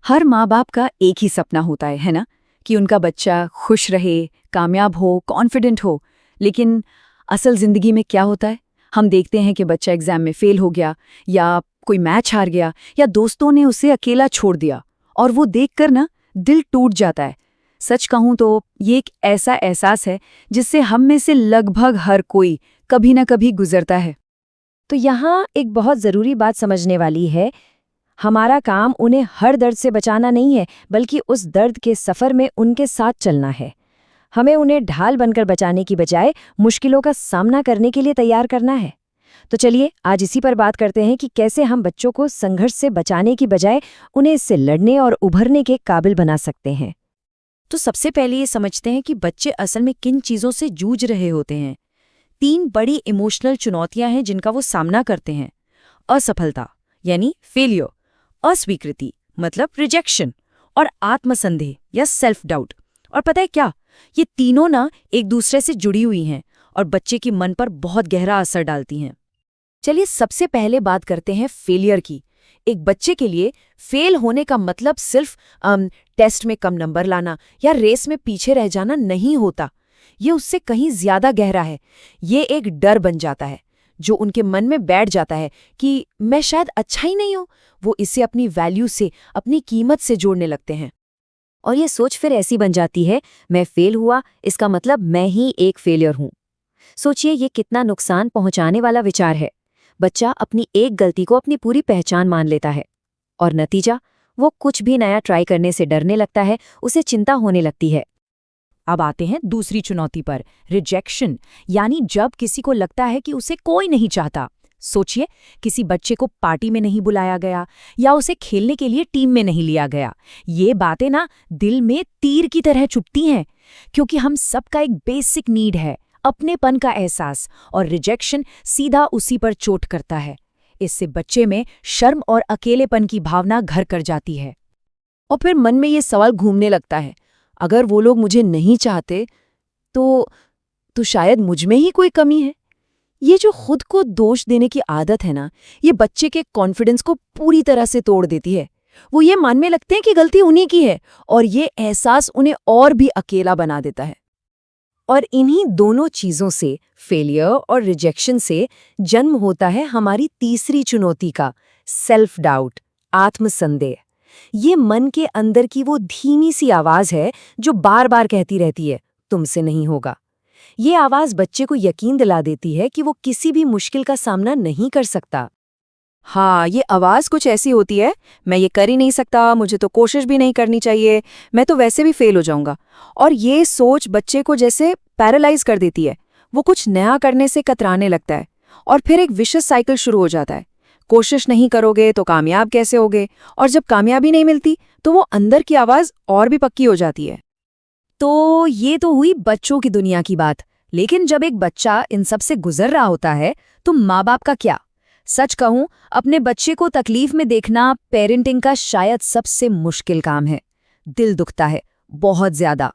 हर माँ बाप का एक ही सपना होता है ना, कि उनका बच्चा खुश रहे, कामयाब हो, कॉन्फिडेंट हो। लेकिन असल जिंदगी में क्या होता है? हम देखते हैं कि बच्चा एग्जाम में फेल हो गया, या कोई मैच हार गया, या दोस्तों ने उसे अकेला छोड़ दिया, और वो देखकर ना दिल टूट जाता है। सच कहूं तो ये एक ऐसा एहसास है जिससे हम में से लगभग हर कोई कभी ना कभी गुजरता है। तो यहाँ एक बहुत ज़रूरी बात समझने वाली है। हमारा काम उन्हें हर दर्द से बचाना नहीं है, बल्कि उस दर्द के सफ़र में उनके साथ चलना है। हमें उन्हें ढाल बनकर बचाने की बजाय मुश्किलों का सामना करने के लिए तैयार करना है। तो चलिए आज इसी पर बात करते हैं कि कैसे हम बच्चों को संघर्ष से बचाने की बजाय उन्हें इससे लड़ने और उभरने के काबिल बना सकते हैं। तो सबसे पहले ये समझते हैं कि बच्चे असल में किन चीज़ों से जूझ रहे होते हैं। 3 बड़ी इमोशनल चुनौतियां हैं जिनका वो सामना करते हैं। असफलता यानी फेलियर, अस्वीकृति मतलब रिजेक्शन, और आत्मसंदेह या सेल्फ डाउट। और पता है क्या, ये तीनों ना एक दूसरे से जुड़ी हुई हैं और बच्चे की मन पर बहुत गहरा असर डालती हैं। चलिए सबसे पहले बात करते हैं फेलियर की। एक बच्चे के लिए फेल होने का मतलब सिर्फ टेस्ट में कम नंबर लाना या रेस में पीछे रह जाना नहीं होता। ये उससे कहीं ज्यादा गहरा है। ये एक डर बन जाता है जो उनके मन में बैठ जाता है कि मैं शायद अच्छा ही नहीं हूं। वो इसे अपनी वैल्यू से, अपनी कीमत से जोड़ने लगते हैं। और ये सोच फिर ऐसी बन जाती है, मैं फेल हुआ इसका मतलब मैं ही एक फेलियर हूं। सोचिए ये कितना नुकसान पहुंचाने वाला विचार है। बच्चा अपनी एक गलती को अपनी पूरी पहचान मान लेता है, और नतीजा वो कुछ भी नया ट्राई करने से डरने लगता है, उसे चिंता होने लगती है। अब आते हैं दूसरी चुनौती पर, रिजेक्शन, यानी जब किसी को लगता है कि उसे कोई नहीं चाहता। सोचिए किसी बच्चे को पार्टी में नहीं बुलाया गया या उसे खेलने के लिए टीम में नहीं लिया गया। ये बातें ना दिल में तीर की तरह चुभती हैं, क्योंकि हम सबका एक बेसिक नीड है, अपनेपन का एहसास, और रिजेक्शन सीधा उसी पर चोट करता है। इससे बच्चे में शर्म और अकेलेपन की भावना घर कर जाती है। और फिर मन में ये सवाल घूमने लगता है, अगर वो लोग मुझे नहीं चाहते तो शायद मुझ में ही कोई कमी है। ये जो खुद को दोष देने की आदत है ना, ये बच्चे के कॉन्फिडेंस को पूरी तरह से तोड़ देती है। वो ये मानने लगते हैं कि गलती उन्हीं की है, और ये एहसास उन्हें और भी अकेला बना देता है। और इन्हीं दोनों चीजों से, फेलियर और रिजेक्शन से, जन्म होता है हमारी तीसरी चुनौती का, सेल्फ डाउट, आत्मसंदेह। ये मन के अंदर की वो धीमी सी आवाज है जो बार बार कहती रहती है, तुमसे नहीं होगा। ये आवाज बच्चे को यकीन दिला देती है कि वो किसी भी मुश्किल का सामना नहीं कर सकता। हाँ, ये आवाज़ कुछ ऐसी होती है, मैं ये कर ही नहीं सकता, मुझे तो कोशिश भी नहीं करनी चाहिए, मैं तो वैसे भी फेल हो जाऊंगा। और ये सोच बच्चे को जैसे पैरालाइज कर देती है। वो कुछ नया करने से कतराने लगता है, और फिर एक विशेष साइकिल शुरू हो जाता है। कोशिश नहीं करोगे तो कामयाब कैसे होगे, और जब कामयाबी नहीं मिलती तो वो अंदर की आवाज़ और भी पक्की हो जाती है। तो ये तो हुई बच्चों की दुनिया की बात, लेकिन जब एक बच्चा इन सब से गुजर रहा होता है तो माँ बाप का क्या? सच कहूं, अपने बच्चे को तकलीफ में देखना पेरेंटिंग का शायद सबसे मुश्किल काम है। दिल दुखता है बहुत ज्यादा।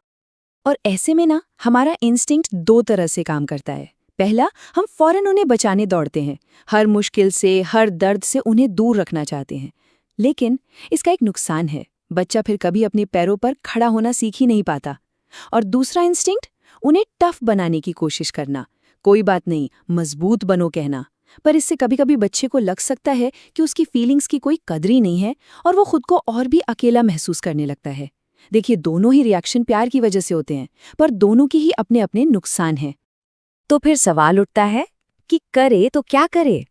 और ऐसे में ना हमारा इंस्टिंक्ट 2 तरह से काम करता है। पहला, हम फौरन उन्हें बचाने दौड़ते हैं, हर मुश्किल से, हर दर्द से उन्हें दूर रखना चाहते हैं। लेकिन इसका एक नुकसान है, बच्चा फिर कभी अपने पैरों पर खड़ा होना सीख ही नहीं पाता। और दूसरा इंस्टिंक्ट, उन्हें टफ बनाने की कोशिश करना, कोई बात नहीं, मजबूत बनो कहना। पर इससे कभी कभी बच्चे को लग सकता है कि उसकी फीलिंग्स की कोई कदर ही नहीं है, और वो खुद को और भी अकेला महसूस करने लगता है। देखिए, दोनों ही रिएक्शन प्यार की वजह से होते हैं, पर दोनों के ही अपने अपने नुकसान हैं। तो फिर सवाल उठता है कि करे तो क्या करे?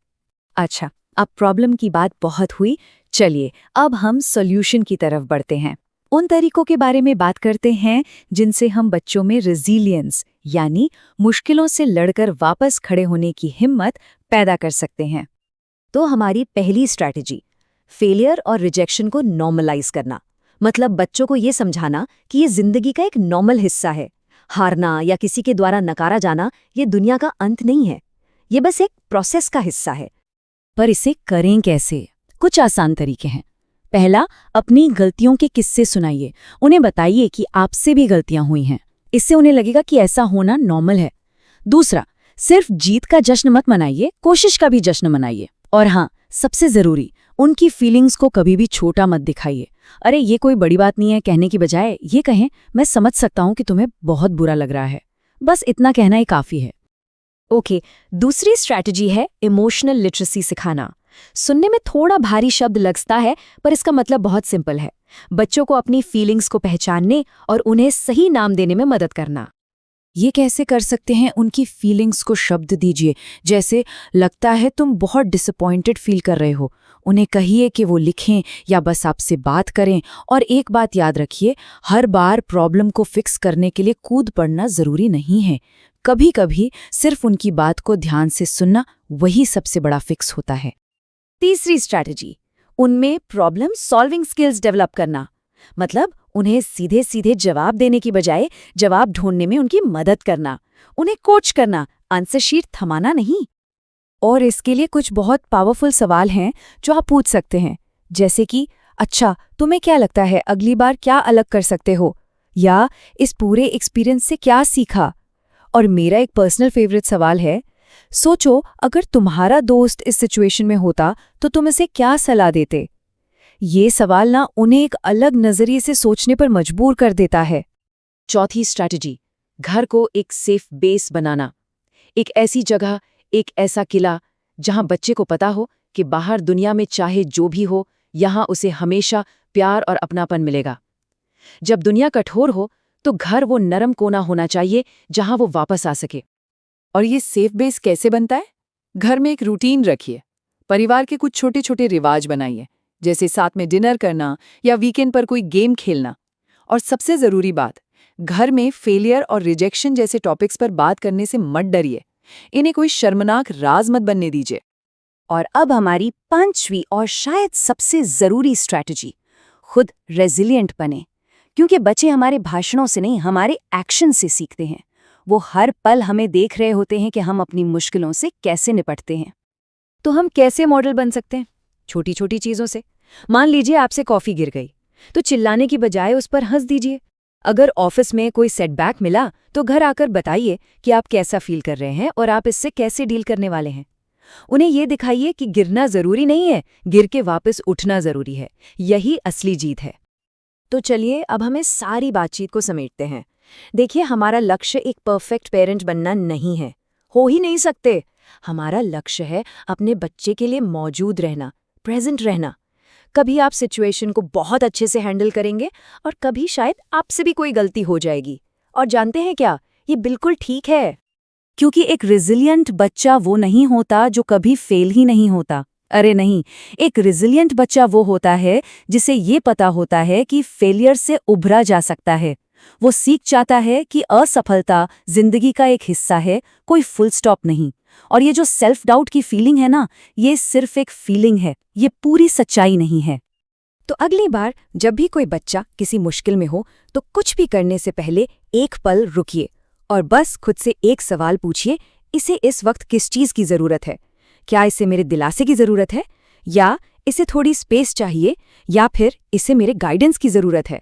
अच्छा, अब प्रॉब्लम की बात बहुत हुई, चलिए अब हम सॉल्यूशन की तरफ बढ़ते हैं। उन तरीकों के बारे में बात करते हैं जिनसे हम बच्चों में रेजिलियंस, यानी मुश्किलों से लड़कर वापस खड़े होने की हिम्मत पैदा कर सकते हैं। तो हमारी पहली स्ट्रैटेजी, फेलियर और रिजेक्शन को नॉर्मलाइज करना। मतलब बच्चों को ये समझाना कि ये जिंदगी का एक नॉर्मल हिस्सा है। हारना या किसी के द्वारा नकारा जाना ये दुनिया का अंत नहीं है, ये बस एक प्रोसेस का हिस्सा है। पर इसे करें कैसे? कुछ आसान तरीके हैं। पहला, अपनी गलतियों के किस्से सुनाइए। उन्हें बताइए कि आपसे भी गलतियां हुई हैं। इससे उन्हें लगेगा कि ऐसा होना नॉर्मल है। दूसरा, सिर्फ जीत का जश्न मत मनाइए, कोशिश का भी जश्न मनाइए। और हाँ, सबसे जरूरी, उनकी फीलिंग्स को कभी भी छोटा मत दिखाइए। अरे ये कोई बड़ी बात नहीं है कहने की बजाय ये कहें, मैं समझ सकता हूं कि तुम्हें बहुत बुरा लग रहा है। बस इतना कहना ही काफी है। ओके, दूसरी स्ट्रैटेजी है इमोशनल लिटरेसी सिखाना। सुनने में थोड़ा भारी शब्द लगता है, पर इसका मतलब बहुत सिंपल है। बच्चों को अपनी फीलिंग्स को पहचानने और उन्हें सही नाम देने में मदद करना। ये कैसे कर सकते हैं? उनकी फीलिंग्स को शब्द दीजिए। जैसे लगता है तुम बहुत डिसअपॉइंटेड फील कर रहे हो। उन्हें कहिए कि वो लिखें या बस आपसे बात करें। और एक बात याद रखिए, हर बार प्रॉब्लम को फिक्स करने के लिए कूद पड़ना जरूरी नहीं है। कभी कभी सिर्फ उनकी बात को ध्यान से सुनना वही सबसे बड़ा फिक्स होता है। तीसरी स्ट्रैटेजी, उनमें प्रॉब्लम सॉल्विंग स्किल्स डेवलप करना। मतलब उन्हें सीधे सीधे जवाब देने की बजाय जवाब ढूंढने में उनकी मदद करना, उन्हें कोच करना, आंसर शीट थमाना नहीं। और इसके लिए कुछ बहुत पावरफुल सवाल हैं जो आप पूछ सकते हैं, जैसे कि अच्छा तुम्हें क्या लगता है अगली बार क्या अलग कर सकते हो, या इस पूरे एक्सपीरियंस से क्या सीखा। और मेरा एक पर्सनल फेवरेट सवाल है, सोचो अगर तुम्हारा दोस्त इस सिचुएशन में होता तो तुम इसे क्या सलाह देते। ये सवाल ना उन्हें एक अलग नजरिए से सोचने पर मजबूर कर देता है। चौथी स्ट्रैटेजी, घर को एक सेफ बेस बनाना। एक ऐसी जगह, एक ऐसा किला जहां बच्चे को पता हो कि बाहर दुनिया में चाहे जो भी हो, यहां उसे हमेशा प्यार और अपनापन मिलेगा। जब दुनिया कठोर हो तो घर वो नरम कोना होना चाहिए जहां वो वापस आ सके। और ये सेफ बेस कैसे बनता है? घर में एक रूटीन रखिए। परिवार के कुछ छोटे छोटे रिवाज बनाइए, जैसे साथ में डिनर करना या वीकेंड पर कोई गेम खेलना। और सबसे ज़रूरी बात, घर में फेलियर और रिजेक्शन जैसे टॉपिक्स पर बात करने से मत डरिए। इन्हें कोई शर्मनाक राज मत बनने दीजिए। और अब हमारी पांचवी और शायद सबसे ज़रूरी स्ट्रैटेजी, खुद रेजिलिएंट बने। क्योंकि बच्चे हमारे भाषणों से नहीं, हमारे एक्शन से सीखते हैं। वो हर पल हमें देख रहे होते हैं कि हम अपनी मुश्किलों से कैसे निपटते हैं। तो हम कैसे मॉडल बन सकते हैं? छोटी छोटी चीज़ों से। मान लीजिए आपसे कॉफ़ी गिर गई, तो चिल्लाने की बजाय उस पर हंस दीजिए। अगर ऑफिस में कोई सेटबैक मिला तो घर आकर बताइए कि आप कैसा फील कर रहे हैं और आप इससे कैसे डील करने वाले हैं। उन्हें ये दिखाइए कि गिरना ज़रूरी नहीं है, गिर के वापस उठना ज़रूरी है। यही असली जीत है। तो चलिए अब हमें सारी बातचीत को समेटते हैं। देखिए, हमारा लक्ष्य एक परफेक्ट पेरेंट बनना नहीं है, हो ही नहीं सकते। हमारा लक्ष्य है अपने बच्चे के लिए मौजूद रहना, प्रेजेंट रहना। कभी आप सिचुएशन को बहुत अच्छे से हैंडल करेंगे और कभी शायद आपसे भी कोई गलती हो जाएगी। और जानते हैं क्या, ये बिल्कुल ठीक है। क्योंकि एक रेजिलिएंट बच्चा वो नहीं होता जो कभी फेल ही नहीं होता। अरे नहीं, एक रेजिलिएंट बच्चा वो होता है जिसे ये पता होता है कि फेलियर से उभरा जा सकता है। वो सीख जाता है कि असफलता जिंदगी का एक हिस्सा है, कोई फुल स्टॉप नहीं। और ये जो सेल्फ डाउट की फीलिंग है ना, ये सिर्फ एक फीलिंग है, ये पूरी सच्चाई नहीं है। तो अगली बार जब भी कोई बच्चा किसी मुश्किल में हो, तो कुछ भी करने से पहले एक पल रुकिए और बस खुद से एक सवाल पूछिए, इसे इस वक्त किस चीज़ की ज़रूरत है? क्या इसे मेरे दिलासे की ज़रूरत है, या इसे थोड़ी स्पेस चाहिए, या फिर इसे मेरे गाइडेंस की ज़रूरत है?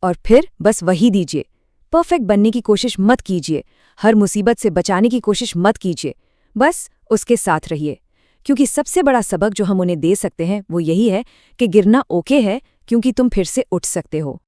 और फिर बस वही दीजिए। परफेक्ट बनने की कोशिश मत कीजिए, हर मुसीबत से बचाने की कोशिश मत कीजिए, बस उसके साथ रहिए। क्योंकि सबसे बड़ा सबक जो हम उन्हें दे सकते हैं वो यही है कि गिरना ओके है, क्योंकि तुम फिर से उठ सकते हो।